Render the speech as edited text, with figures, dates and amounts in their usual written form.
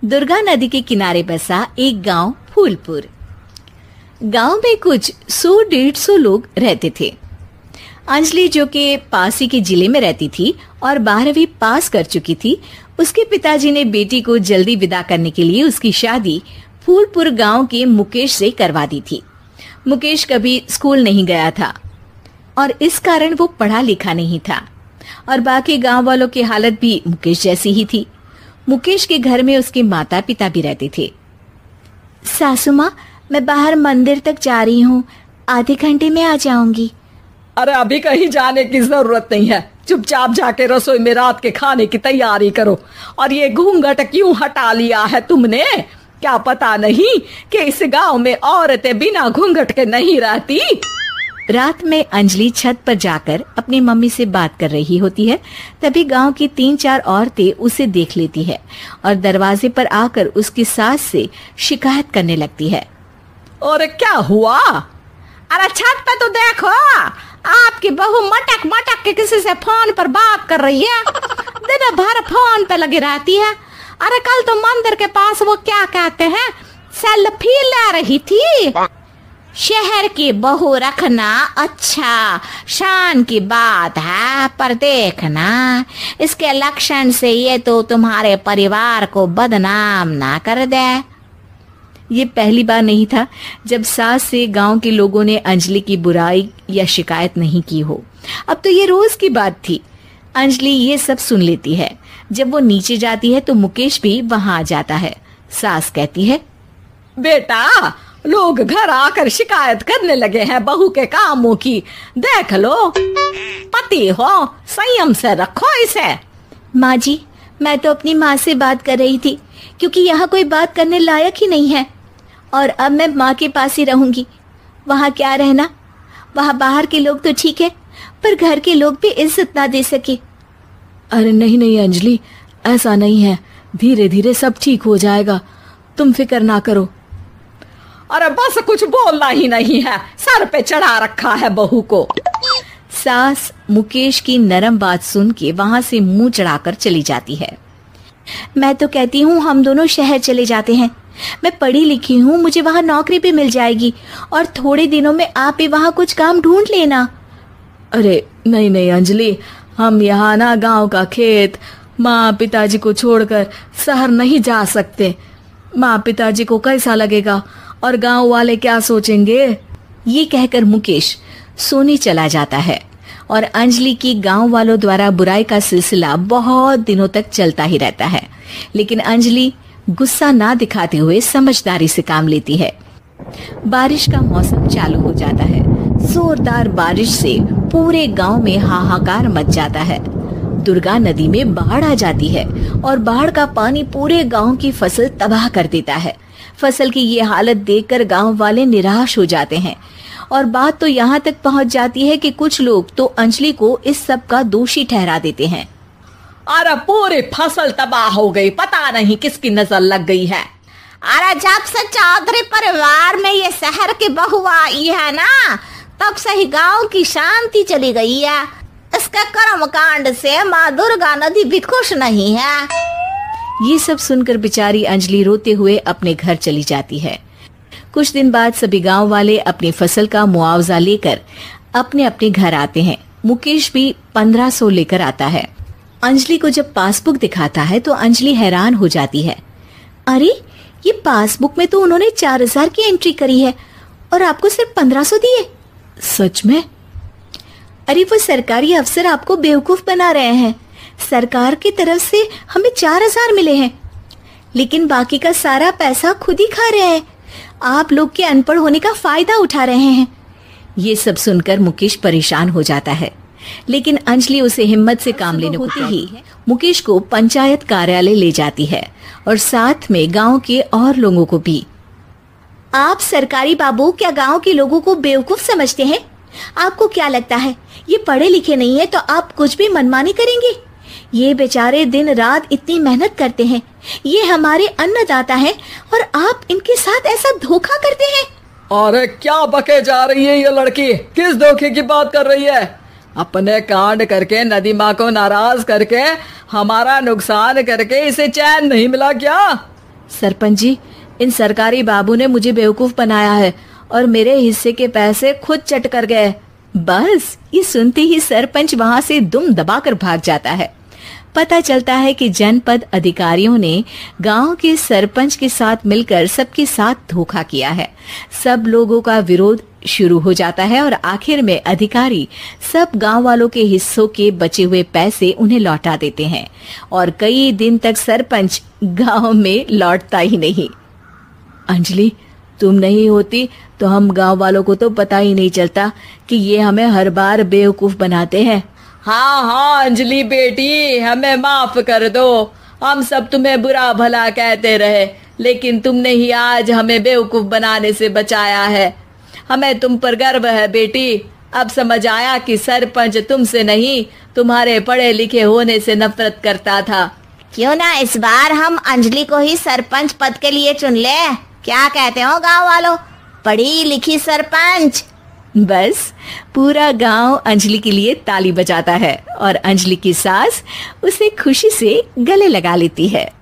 दुर्गा नदी के किनारे बसा एक गांव फूलपुर। गांव में कुछ 100-150 लोग रहते थे। अंजलि, जो कि पास ही के जिले में रहती थी और 12वीं पास कर चुकी थी, उसके पिताजी ने बेटी को जल्दी विदा करने के लिए उसकी शादी फूलपुर गांव के मुकेश से करवा दी थी। मुकेश कभी स्कूल नहीं गया था और इस कारण वो पढ़ा लिखा नहीं था और बाकी गांव वालों की हालत भी मुकेश जैसी ही थी। मुकेश के घर में उसके माता पिता भी रहते थे। सासू माँ, मैं बाहर मंदिर तक जा रही हूँ, आधे घंटे में आ जाऊंगी। अरे अभी कहीं जाने की जरूरत नहीं है, चुपचाप जाके रसोई में रात के खाने की तैयारी करो। और ये घूंघट क्यों हटा लिया है तुमने? क्या पता नहीं कि इस गांव में औरतें बिना घूंघट के नहीं रहती। रात में अंजलि छत पर जाकर अपनी मम्मी से बात कर रही होती है। तभी गांव की 3-4 औरतें उसे देख लेती है और दरवाजे पर आकर उसकी सास से शिकायत करने लगती है। और क्या हुआ? अरे छत पे तो देखो, आपकी बहू मटक मटक के किसी से फोन पर बात कर रही है, दिन भर फोन पे लगी रहती है। अरे कल तो मंदिर के पास वो क्या कहते हैं, सेल्फी ले रही थी। शहर की बहू रखना अच्छा शान की बात है, पर देखना इसके लक्षण से ये तो तुम्हारे परिवार को बदनाम ना कर दे। ये पहली बार नहीं था जब सास से गांव के लोगों ने अंजलि की बुराई या शिकायत नहीं की हो। अब तो ये रोज की बात थी। अंजलि ये सब सुन लेती है। जब वो नीचे जाती है तो मुकेश भी वहां आ जाता है। सास कहती है, बेटा, लोग घर आकर शिकायत करने लगे हैं बहू के कामों की, देख लो। पति हो, संयम से रखो इसे। माँ जी, मैं तो अपनी माँ से बात कर रही थी क्योंकि यहाँ कोई बात करने लायक ही नहीं है और अब मैं माँ के पास ही रहूंगी। वहाँ क्या रहना, वहाँ बाहर के लोग तो ठीक है पर घर के लोग भी इज्जत ना दे सके। अरे नहीं नहीं अंजलि, ऐसा नहीं है, धीरे धीरे सब ठीक हो जाएगा, तुम फिक्र ना करो। अरे बस कुछ बोलना ही नहीं है, सर पे चढ़ा रखा है बहू को। सास मुकेश की नरम बात सुन के वहां से मुंह चढ़ाकर चली जाती है। मैं तो कहती हूँ हम दोनों शहर चले जाते हैं। मैं पढ़ी लिखी हूँ, मुझे वहाँ नौकरी भी मिल जाएगी और थोड़े दिनों में आप भी वहाँ कुछ काम ढूंढ लेना। अरे नहीं नहीं अंजलि, हम यहाँ ना गांव का खेत, माँ पिताजी को छोड़कर शहर नहीं जा सकते। माँ पिताजी को कैसा लगेगा और गांव वाले क्या सोचेंगे? ये कहकर मुकेश सोने चला जाता है और अंजलि की गांव वालों द्वारा बुराई का सिलसिला बहुत दिनों तक चलता ही रहता है। लेकिन अंजलि गुस्सा ना दिखाते हुए समझदारी से काम लेती है। बारिश का मौसम चालू हो जाता है। जोरदार बारिश से पूरे गांव में हाहाकार मच जाता है। दुर्गा नदी में बाढ़ आ जाती है और बाढ़ का पानी पूरे गांव की फसल तबाह कर देता है। फसल की ये हालत देखकर गांव वाले निराश हो जाते हैं और बात तो यहाँ तक पहुँच जाती है कि कुछ लोग तो अंजलि को इस सब का दोषी ठहरा देते हैं। अरे पूरी फसल तबाह हो गई, पता नहीं किसकी नजर लग गई है। अरे जब से चौधरी परिवार में ये शहर की बहू आई है ना, तब से ही गांव की शांति चली गई है। इसके कर्म कांड से माँ दुर्गा नदी भी खुश नहीं है। ये सब सुनकर बेचारी अंजलि रोते हुए अपने घर चली जाती है। कुछ दिन बाद सभी गांव वाले अपनी फसल का मुआवजा लेकर अपने अपने घर आते हैं। मुकेश भी 1500 लेकर आता है। अंजलि को जब पासबुक दिखाता है तो अंजलि हैरान हो जाती है। अरे, ये पासबुक में तो उन्होंने 4000 की एंट्री करी है और आपको सिर्फ 1500 दिए। सच में? अरे वो सरकारी अफसर आपको बेवकूफ बना रहे हैं। सरकार की तरफ से हमें 4000 मिले हैं लेकिन बाकी का सारा पैसा खुद ही खा रहे हैं। आप लोग के अनपढ़ होने का फायदा उठा रहे हैं। ये सब सुनकर मुकेश परेशान हो जाता है लेकिन अंजलि उसे हिम्मत से काम लेने को होती ही मुकेश को पंचायत कार्यालय ले जाती है और साथ में गांव के और लोगों को भी। आप सरकारी बाबू क्या गांव के लोगों को बेवकूफ समझते हैं? आपको क्या लगता है ये पढ़े लिखे नहीं है तो आप कुछ भी मनमानी करेंगे? ये बेचारे दिन रात इतनी मेहनत करते हैं, ये हमारे अन्नदाता हैं और आप इनके साथ ऐसा धोखा करते हैं। अरे क्या बके जा रही है ये लड़की, किस धोखे की बात कर रही है? अपने कांड करके नदी माँ को नाराज करके हमारा नुकसान करके इसे चैन नहीं मिला क्या? सरपंच जी, इन सरकारी बाबू ने मुझे बेवकूफ बनाया है और मेरे हिस्से के पैसे खुद चट कर गए। बस ये सुनते ही सरपंच वहां से दुम दबाकर भाग जाता है। पता चलता है कि जनपद अधिकारियों ने गांव के सरपंच के साथ मिलकर सबके साथ धोखा किया है। सब लोगों का विरोध शुरू हो जाता है और आखिर में अधिकारी सब गांव वालों के हिस्सों के बचे हुए पैसे उन्हें लौटा देते हैं और कई दिन तक सरपंच गांव में लौटता ही नहीं। अंजलि, तुम नहीं होती तो हम गांव वालों को तो पता ही नहीं चलता कि ये हमें हर बार बेवकूफ बनाते हैं। हाँ हाँ अंजलि बेटी, हमें माफ कर दो। हम सब तुम्हें बुरा भला कहते रहे, लेकिन तुमने ही आज हमें बेवकूफ बनाने से बचाया है। हमें तुम पर गर्व है बेटी। अब समझ आया कि सरपंच तुमसे नहीं, तुम्हारे पढ़े लिखे होने से नफरत करता था। क्यों ना इस बार हम अंजलि को ही सरपंच पद के लिए चुन ले। क्या कहते हो गांव वालों? पढ़ी लिखी सरपंच। बस पूरा गांव अंजलि के लिए ताली बजाता है और अंजलि की सास उसे खुशी से गले लगा लेती है।